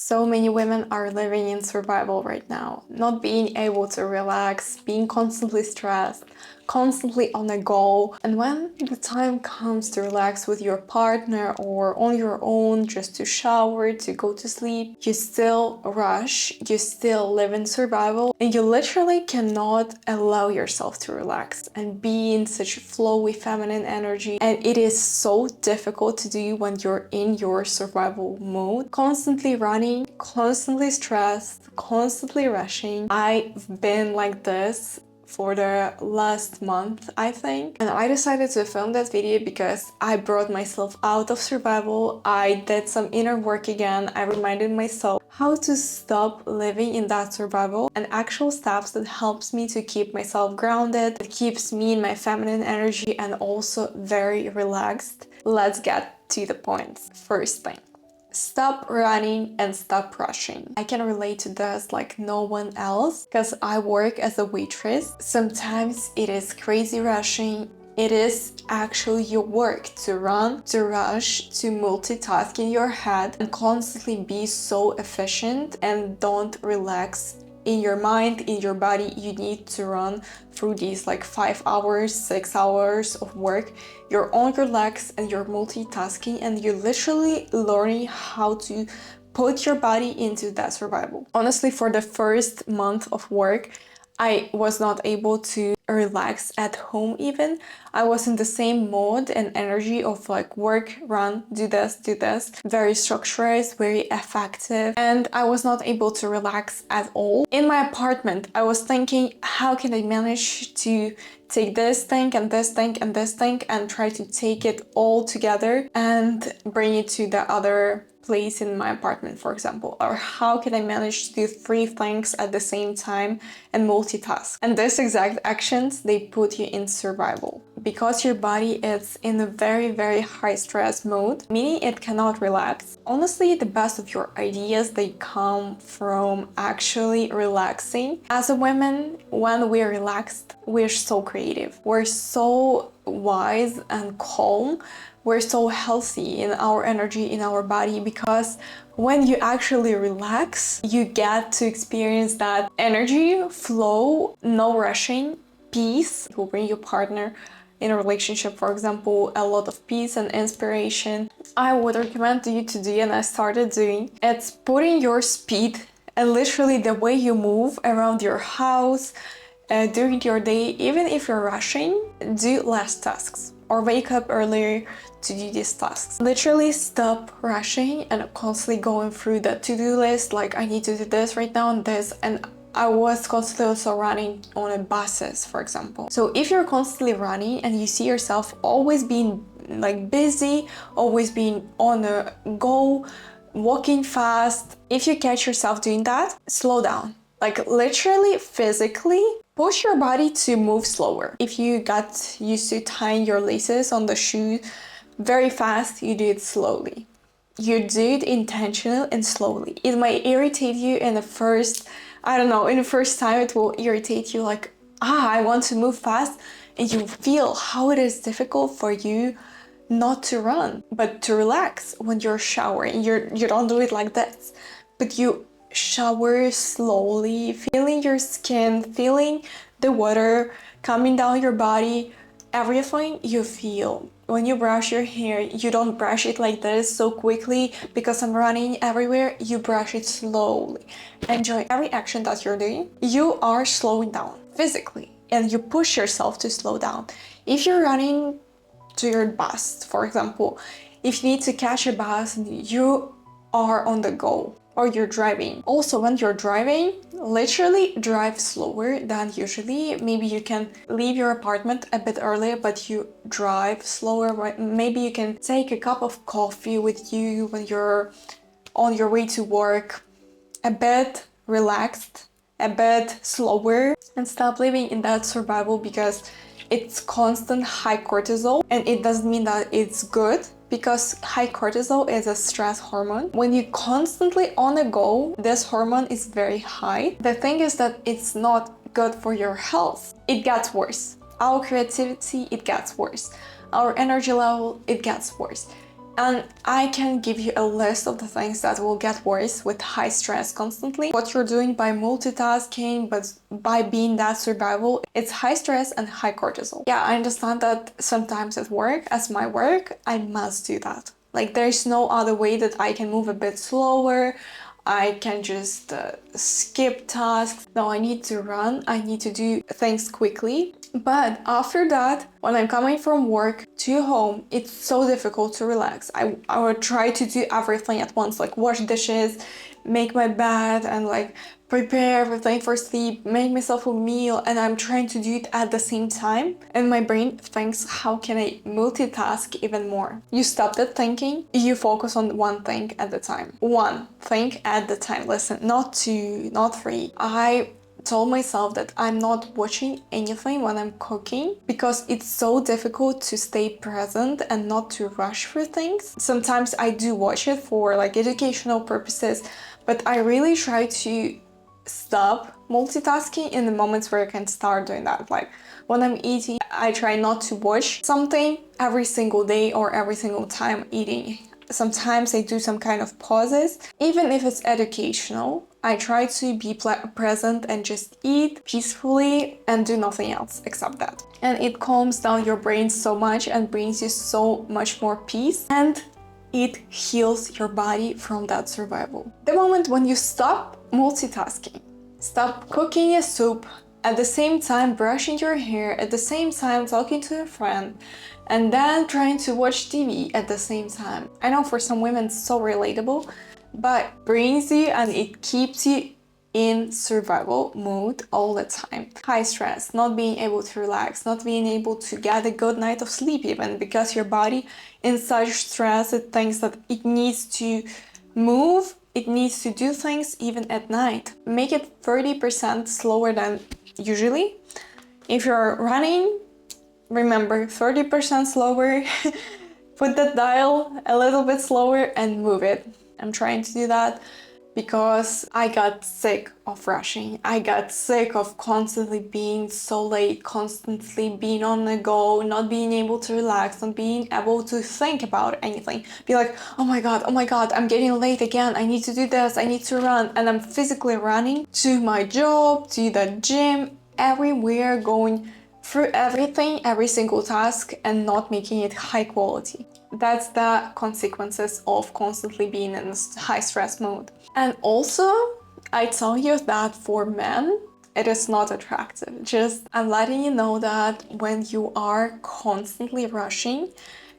So many women are living in survival right now, not being able to relax, being constantly stressed, constantly on a go. And when the time comes to relax with your partner or on your own, just to shower, to go to sleep, you still rush, you still live in survival, and you literally cannot allow yourself to relax and be in such a flowy feminine energy. And it is so difficult to do when you're in your survival mode, constantly running, constantly stressed, constantly rushing. I've been like this for the last month, I think. And I decided to film that video because I brought myself out of survival. I did some inner work again. I reminded myself how to stop living in that survival and actual steps that helps me to keep myself grounded. It keeps me in my feminine energy and also very relaxed. Let's get to the points. First thing. Stop running and stop rushing. I can relate to this like no one else because I work as a waitress. Sometimes it is crazy rushing. It is actually your work to run, to rush, to multitask in your head and constantly be so efficient and don't relax in your mind, in your body. You need to run through these like 5 hours, 6 hours of work. You're on your legs and you're multitasking and you're literally learning how to put your body into that survival. Honestly, for the first month of work, I was not able to relax at home even. I was in the same mode and energy of like work, run, do this, very structured, very effective, and I was not able to relax at all. In my apartment, I was thinking, how can I manage to take this thing and this thing and this thing and try to take it all together and bring it to the other place in my apartment, for example? Or how can I manage to do 3 things at the same time and multitask? And these exact actions, they put you in survival because your body is in a very, very high stress mode, meaning it cannot relax. Honestly, the best of your ideas, they come from actually relaxing. As a woman, when we're relaxed, we're so creative. We're so wise and calm. We're so healthy in our energy, in our body, because when you actually relax, you get to experience that energy flow, no rushing, peace. It will bring your partner in a relationship, for example, a lot of peace and inspiration. I would recommend you to do, and I started doing, it's putting your speed and literally the way you move around your house during your day. Even if you're rushing, do less tasks or wake up earlier to do these tasks. Literally stop rushing and constantly going through the to-do list, like I need to do this right now and this, and I was constantly also running on a buses, for example. So if you're constantly running and you see yourself always being like busy, always being on a go, walking fast, if you catch yourself doing that, slow down. Like literally physically push your body to move slower. If you got used to tying your laces on the shoe very fast, you do it slowly. You do it intentionally and slowly. It might irritate you in the first, I don't know, in the first time it will irritate you like, I want to move fast, and you feel how it is difficult for you not to run, but to relax when you're showering. You don't do it like this, but you shower slowly, feeling your skin, feeling the water coming down your body, everything you feel. When you brush your hair, you don't brush it like this so quickly because I'm running everywhere. You brush it slowly. Enjoy every action that you're doing. You are slowing down physically and you push yourself to slow down. If you're running to your bus, for example, if you need to catch a bus, you are on the go. Or you're driving. Also, when you're driving, literally drive slower than usually. Maybe you can leave your apartment a bit earlier, but you drive slower. Maybe you can take a cup of coffee with you when you're on your way to work, a bit relaxed, a bit slower, and stop living in that survival because it's constant high cortisol, and it doesn't mean that it's good, because high cortisol is a stress hormone. When you constantly on the go, this hormone is very high. The thing is that it's not good for your health. It gets worse. Our creativity, it gets worse. Our energy level, it gets worse. And I can give you a list of the things that will get worse with high stress constantly. What you're doing by multitasking, but by being that survival, it's high stress and high cortisol. Yeah, I understand that sometimes at work, as my work, I must do that. Like there's no other way that I can move a bit slower. I can just skip tasks. No, I need to run. I need to do things quickly. But after that, when I'm coming from work to home, it's so difficult to relax. I would try to do everything at once, like wash dishes, make my bed, and like prepare everything for sleep, make myself a meal, and I'm trying to do it at the same time. And my brain thinks, how can I multitask even more? You stop that thinking, you focus on one thing at a time. One thing at the time. Listen, not two, not three. I told myself that I'm not watching anything when I'm cooking because it's so difficult to stay present and not to rush through things. Sometimes I do watch it for like educational purposes, but I really try to stop multitasking in the moments where I can start doing that. Like when I'm eating, I try not to watch something every single day or every single time eating. Sometimes I do some kind of pauses. Even if it's educational, I try to be present and just eat peacefully and do nothing else except that. And it calms down your brain so much and brings you so much more peace, and it heals your body from that survival. The moment when you stop multitasking, stop cooking a soup, at the same time brushing your hair, at the same time talking to a friend, and then trying to watch TV at the same time. I know for some women it's so relatable, but brings you and it keeps you in survival mode all the time. High stress, not being able to relax, not being able to get a good night of sleep even, because your body in such stress, it thinks that it needs to move, it needs to do things even at night. Make it 30% slower than usually. If you're running, remember 30% slower. Put the dial a little bit slower and move it. I'm trying to do that because I got sick of rushing. I got sick of constantly being so late, constantly being on the go, not being able to relax, not being able to think about anything. Be like, oh my god, I'm getting late again. I need to do this, I need to run. And I'm physically running to my job, to the gym, everywhere, going through everything, every single task, and not making it high quality. That's the consequences of constantly being in this high stress mode. And also, I tell you that for men, it is not attractive. Just I'm letting you know that when you are constantly rushing,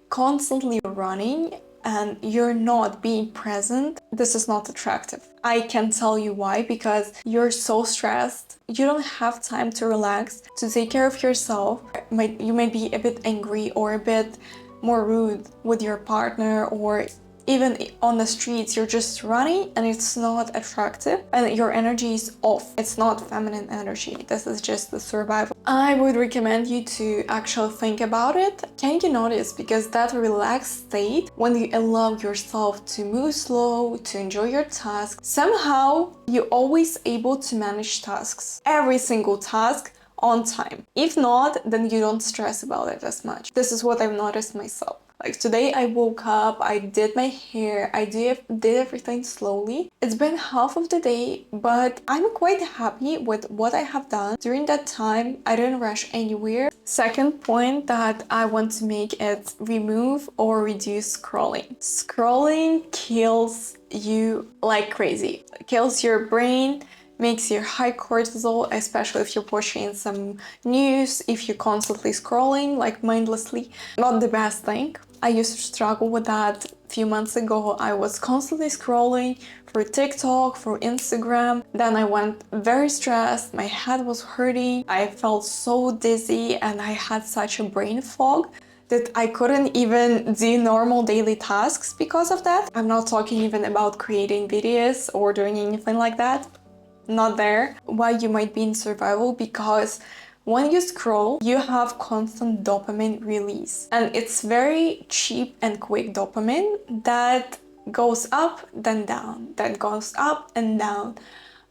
constantly running, and you're not being present, this is not attractive. I can tell you why, because you're so stressed, you don't have time to relax, to take care of yourself. You might be a bit angry or a bit more rude with your partner, or even on the streets, you're just running and it's not attractive and your energy is off. It's not feminine energy. This is just the survival. I would recommend you to actually think about it. Can you notice? Because that relaxed state, when you allow yourself to move slow, to enjoy your tasks, somehow you're always able to manage tasks. Every single task on time. If not, then you don't stress about it as much. This is what I've noticed myself. Like today I woke up, I did my hair, I did everything slowly. It's been half of the day, but I'm quite happy with what I have done. During that time, I didn't rush anywhere. Second point that I want to make is remove or reduce scrolling. Scrolling kills you like crazy. It kills your brain, makes you high cortisol, especially if you're watching some news, if you're constantly scrolling like mindlessly. Not the best thing. I used to struggle with that a few months ago. I was constantly scrolling through TikTok, through Instagram. Then I went very stressed, my head was hurting, I felt so dizzy, and I had such a brain fog that I couldn't even do normal daily tasks because of that. I'm not talking even about creating videos or doing anything like that. Not there. Why you might be in survival? Because when you scroll, you have constant dopamine release, and it's very cheap and quick dopamine that goes up, then down, then goes up and down.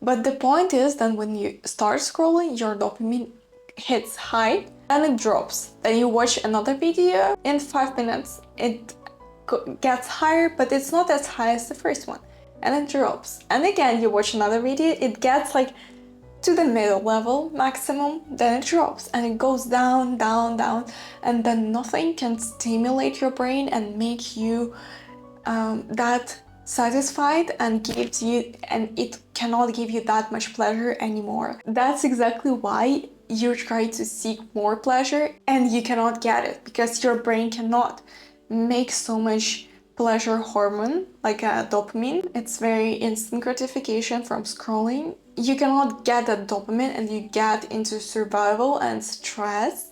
But the point is that when you start scrolling, your dopamine hits high, then it drops. Then you watch another video, in 5 minutes, it gets higher, but it's not as high as the first one, and it drops. And again, you watch another video, it gets like to the middle level maximum, then it drops and it goes down, down, down, and then nothing can stimulate your brain and make you that satisfied and gives you, and it cannot give you that much pleasure anymore. That's exactly why you try to seek more pleasure and you cannot get it, because your brain cannot make so much pleasure hormone like dopamine. It's very instant gratification from scrolling. You cannot get that dopamine and you get into survival and stress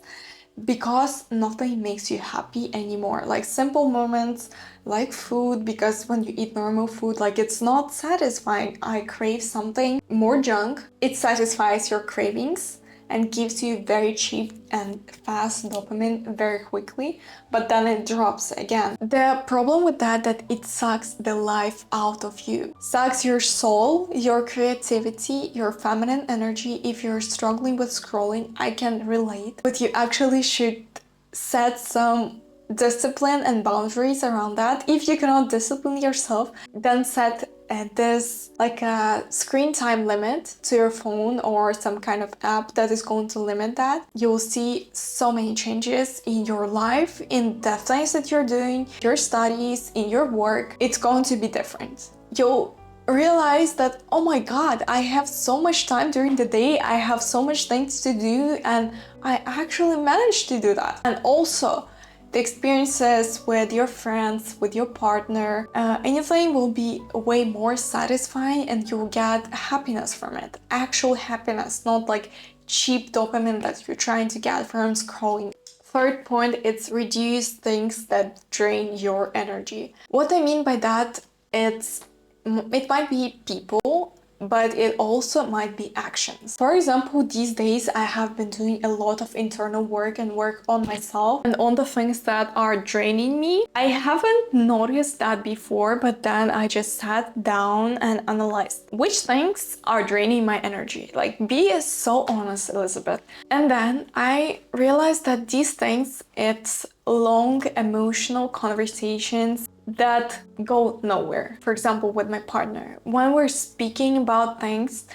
because nothing makes you happy anymore. Like simple moments, like food, because when you eat normal food, like it's not satisfying. I crave something more junk. It satisfies your cravings and gives you very cheap and fast dopamine very quickly, but then it drops again. The problem with that it sucks the life out of you. Sucks your soul, your creativity, your feminine energy. If you're struggling with scrolling, I can relate, but you actually should set some discipline and boundaries around that. If you cannot discipline yourself, then set this like a screen time limit to your phone or some kind of app that is going to limit that. You will see so many changes in your life, in the things that you're doing, your studies, in your work. It's going to be different. You'll realize that, oh my god, I have so much time during the day, I have so much things to do, and I actually managed to do that. And also the experiences with your friends, with your partner, anything will be way more satisfying and you'll get happiness from it. Actual happiness, not like cheap dopamine that you're trying to get from scrolling. Third point, it's reduce things that drain your energy. What I mean by that, it might be people, but it also might be actions. For example, these days I have been doing a lot of internal work and work on myself and on the things that are draining me. I haven't noticed that before, but then I just sat down and analyzed which things are draining my energy. Like, be so honest, Elizabeth. And then I realized that these things, it's long emotional conversations that go nowhere. For example, with my partner, when we're speaking about things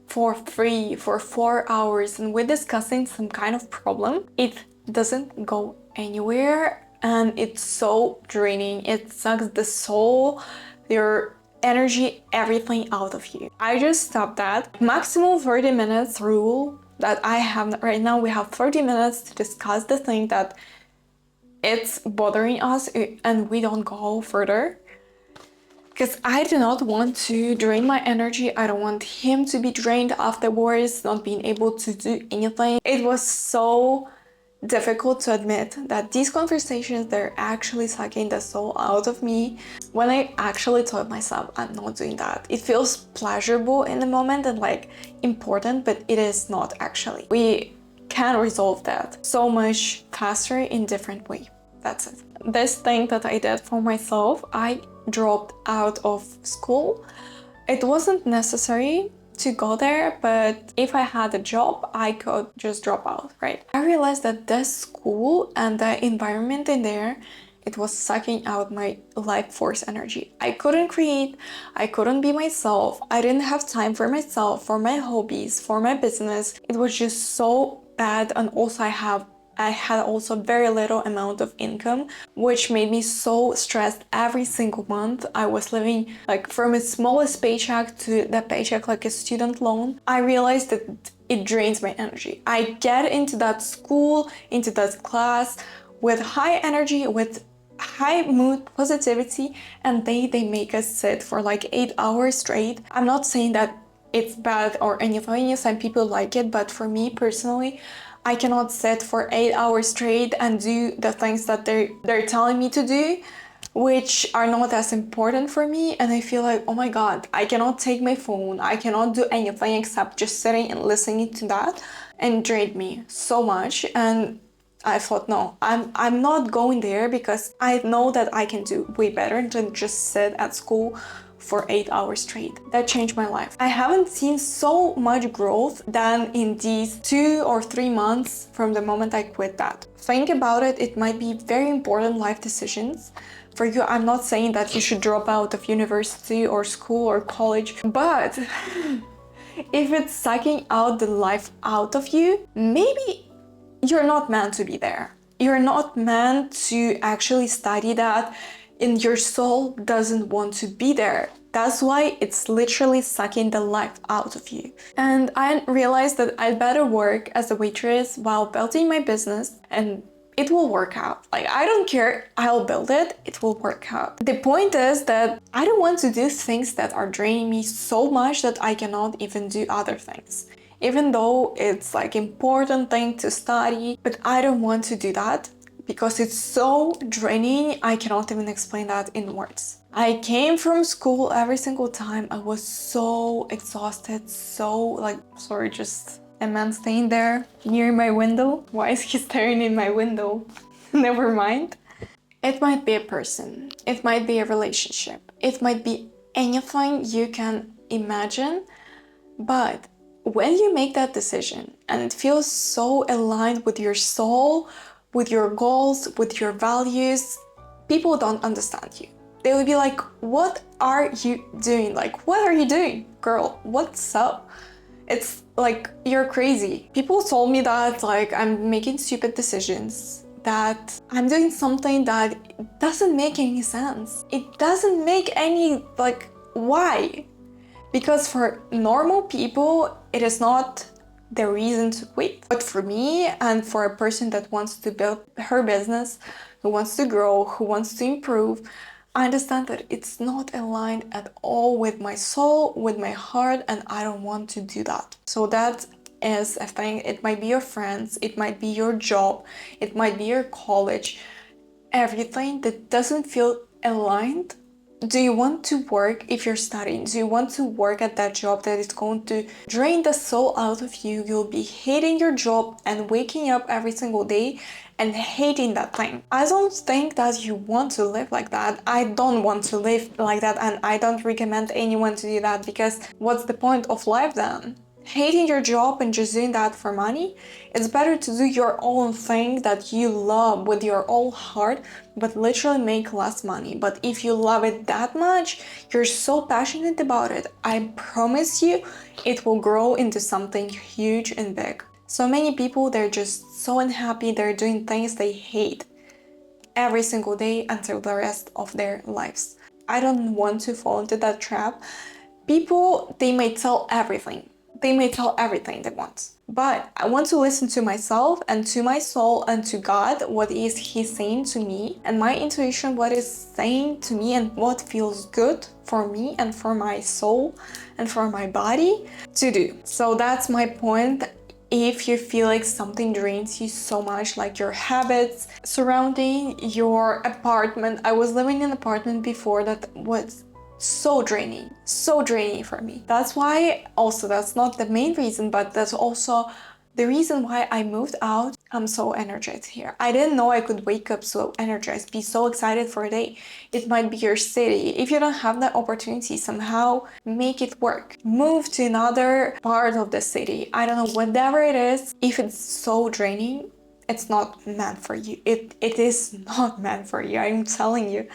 for 4 hours and we're discussing some kind of problem, it doesn't go anywhere and it's so draining. It sucks the soul, your energy, everything out of you. I just stopped that. Maximum 30 minutes rule that I have right now. We have 30 minutes to discuss the thing that it's bothering us and we don't go further, because I do not want to drain my energy. I don't want him to be drained afterwards, not being able to do anything. It was so difficult to admit that these conversations, they're actually sucking the soul out of me. When I actually told myself I'm not doing that, it feels pleasurable in the moment and like important, but it is not actually. We can resolve that so much faster in different way. That's it. This thing that I did for myself, I dropped out of school. It wasn't necessary to go there, but if I had a job, I could just drop out, right? I realized that this school and the environment in there, it was sucking out my life force energy. I couldn't create, I couldn't be myself. I didn't have time for myself, for my hobbies, for my business. It was just so bad. And also I had also very little amount of income, which made me so stressed every single month. I was living like from its smallest paycheck to the paycheck like a student loan. I realized that it drains my energy. I get into that school, into that class with high energy, with high mood, positivity, and they make us sit for like 8 hours straight. I'm not saying that it's bad or anything. Some people like it, but for me personally, I cannot sit for 8 hours straight and do the things that they're telling me to do, which are not as important for me. And I feel like, oh my god, I cannot take my phone, I cannot do anything except just sitting and listening to that, and drained me so much. And I thought, no, I'm not going there, because I know that I can do way better than just sit at school for 8 hours straight. That changed my life. I haven't seen so much growth than in these 2 or 3 months from the moment I quit that. Think about it, it might be very important life decisions, For you, I'm not saying that you should drop out of university or school or college, but if it's sucking out the life out of you, maybe you're not meant to be there. You're not meant to actually study that, and your soul doesn't want to be there. That's why it's literally sucking the life out of you. And I realized that I'd better work as a waitress while building my business, and it will work out. Like, I don't care, I'll build it, it will work out. The point is that I don't want to do things that are draining me so much that I cannot even do other things. Even though it's like important thing to study, but I don't want to do that because it's so draining, I cannot even explain that in words. I came from school every single time, I was so exhausted, so like, sorry, just a man staying there near my window. Why is he staring in my window? Never mind. It might be a person, it might be a relationship, it might be anything you can imagine, but when you make that decision and it feels so aligned with your soul, with your goals, with your values, people don't understand you. They will be like, what are you doing? Like, what are you doing? Girl, what's up? It's like, you're crazy. People told me that like I'm making stupid decisions, that I'm doing something that doesn't make any sense. It doesn't make any, like, why? Because for normal people, it is not the reason to quit. But for me, and for a person that wants to build her business, who wants to grow, who wants to improve, I understand that it's not aligned at all with my soul, with my heart, and I don't want to do that. So that is a thing. It might be your friends, it might be your job, it might be your college, everything that doesn't feel aligned. Do you want to work if you're studying? Do you want to work at that job that is going to drain the soul out of you? You'll be hating your job and waking up every single day and hating that thing. I don't think that you want to live like that. I don't want to live like that, and I don't recommend anyone to do that, because what's the point of life then? Hating your job and just doing that for money? It's better to do your own thing that you love with your whole heart, but literally make less money. But if you love it that much, you're so passionate about it, I promise you, it will grow into something huge and big. So many people, they're just so unhappy, they're doing things they hate every single day until the rest of their lives. I don't want to fall into that trap. People, they may tell everything. They may tell everything they want. But I want to listen to myself and to my soul and to God, what is He saying to me, and my intuition, what is saying to me and what feels good for me and for my soul and for my body to do. So that's my point. If you feel like something drains you so much, like your habits surrounding your apartment. I was living in an apartment before that was so draining for me. That's why also, that's not the main reason, but that's also the reason why I moved out. I'm so energized here. I didn't know I could wake up so energized, be so excited for a day. It might be your city. If you don't have that opportunity, somehow make it work. Move to another part of the city. I don't know, whatever it is. If it's so draining, it's not meant for you. It is not meant for you, I'm telling you.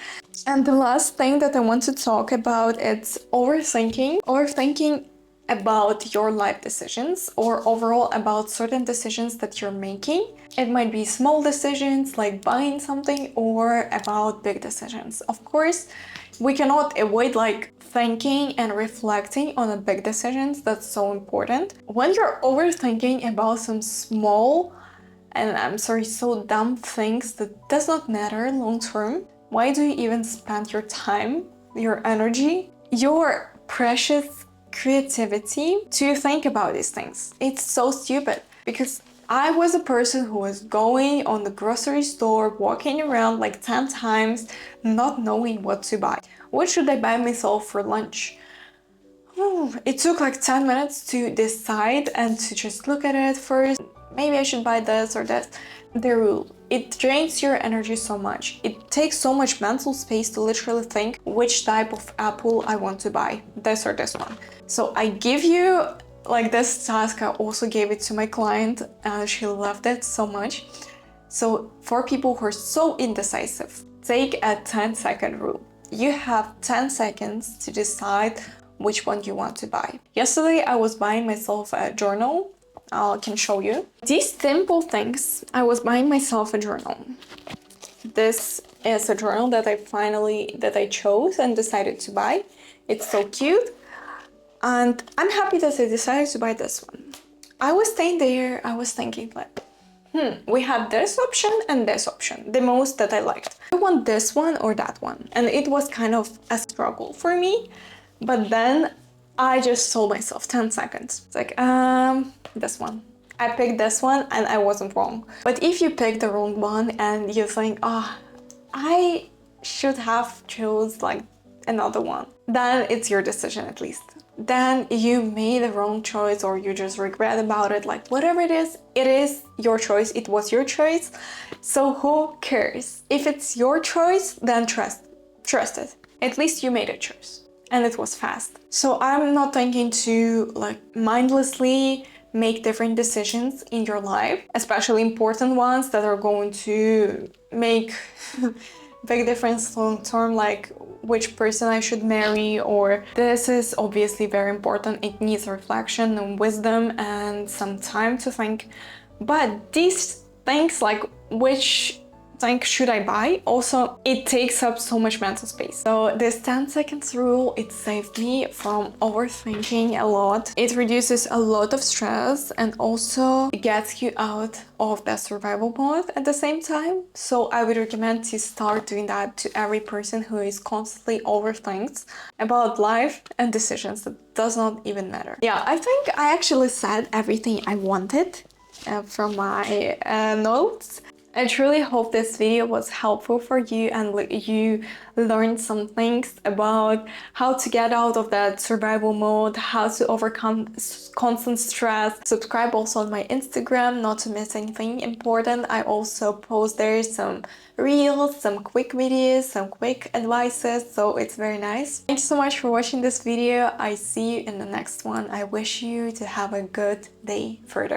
And the last thing that I want to talk about is overthinking. Overthinking about your life decisions, or overall about certain decisions that you're making. It might be small decisions like buying something, or about big decisions. Of course, we cannot avoid like thinking and reflecting on the big decisions. That's so important. When you're overthinking about some small, and I'm sorry, so dumb things that does not matter long term, why do you even spend your time, your energy, your precious creativity to think about these things? It's so stupid, because I was a person who was going on the grocery store, walking around like 10 times, not knowing what to buy. What should I buy myself for lunch? It took like 10 minutes to decide and to just look at it first. Maybe I should buy this or this. The rule. It drains your energy so much. It takes so much mental space to literally think which type of apple I want to buy, this or this one. So I give you like this task. I also gave it to my client and she loved it so much. So for people who are so indecisive, take a 10-second rule. You have 10 seconds to decide which one you want to buy. Yesterday, I was buying myself a journal. I can show you. These simple things, I was buying myself a journal. This is a journal that I chose and decided to buy. It's so cute. And I'm happy that I decided to buy this one. I was staying there, I was thinking like, we had this option and this option, the most that I liked. I want this one or that one. And it was kind of a struggle for me. But then I just told myself 10 seconds. It's like, this one. I picked this one and I wasn't wrong. But if you pick the wrong one and you think, I should have chose like another one, then it's your decision at least. Then you made the wrong choice or you just regret about it, like whatever it is your choice, it was your choice. So who cares? If it's your choice, then trust it. At least you made a choice and it was fast. So I'm not thinking to like mindlessly make different decisions in your life, especially important ones that are going to make big difference long term, like which person I should marry, or this is obviously very important. It needs reflection and wisdom and some time to think. But these things, like which thing should I buy, also it takes up so much mental space. So this 10 seconds rule, it saved me from overthinking a lot. It reduces a lot of stress and also gets you out of the survival mode at the same time. So I would recommend to start doing that to every person who is constantly overthinks about life and decisions that does not even matter. Yeah, I think I actually said everything I wanted from my notes. I truly hope this video was helpful for you and you learned some things about how to get out of that survival mode, how to overcome constant stress. Subscribe also on my Instagram not to miss anything important. I also post there some reels, some quick videos, some quick advices, so it's very nice. Thank you so much for watching this video. I see you in the next one. I wish you to have a good day further.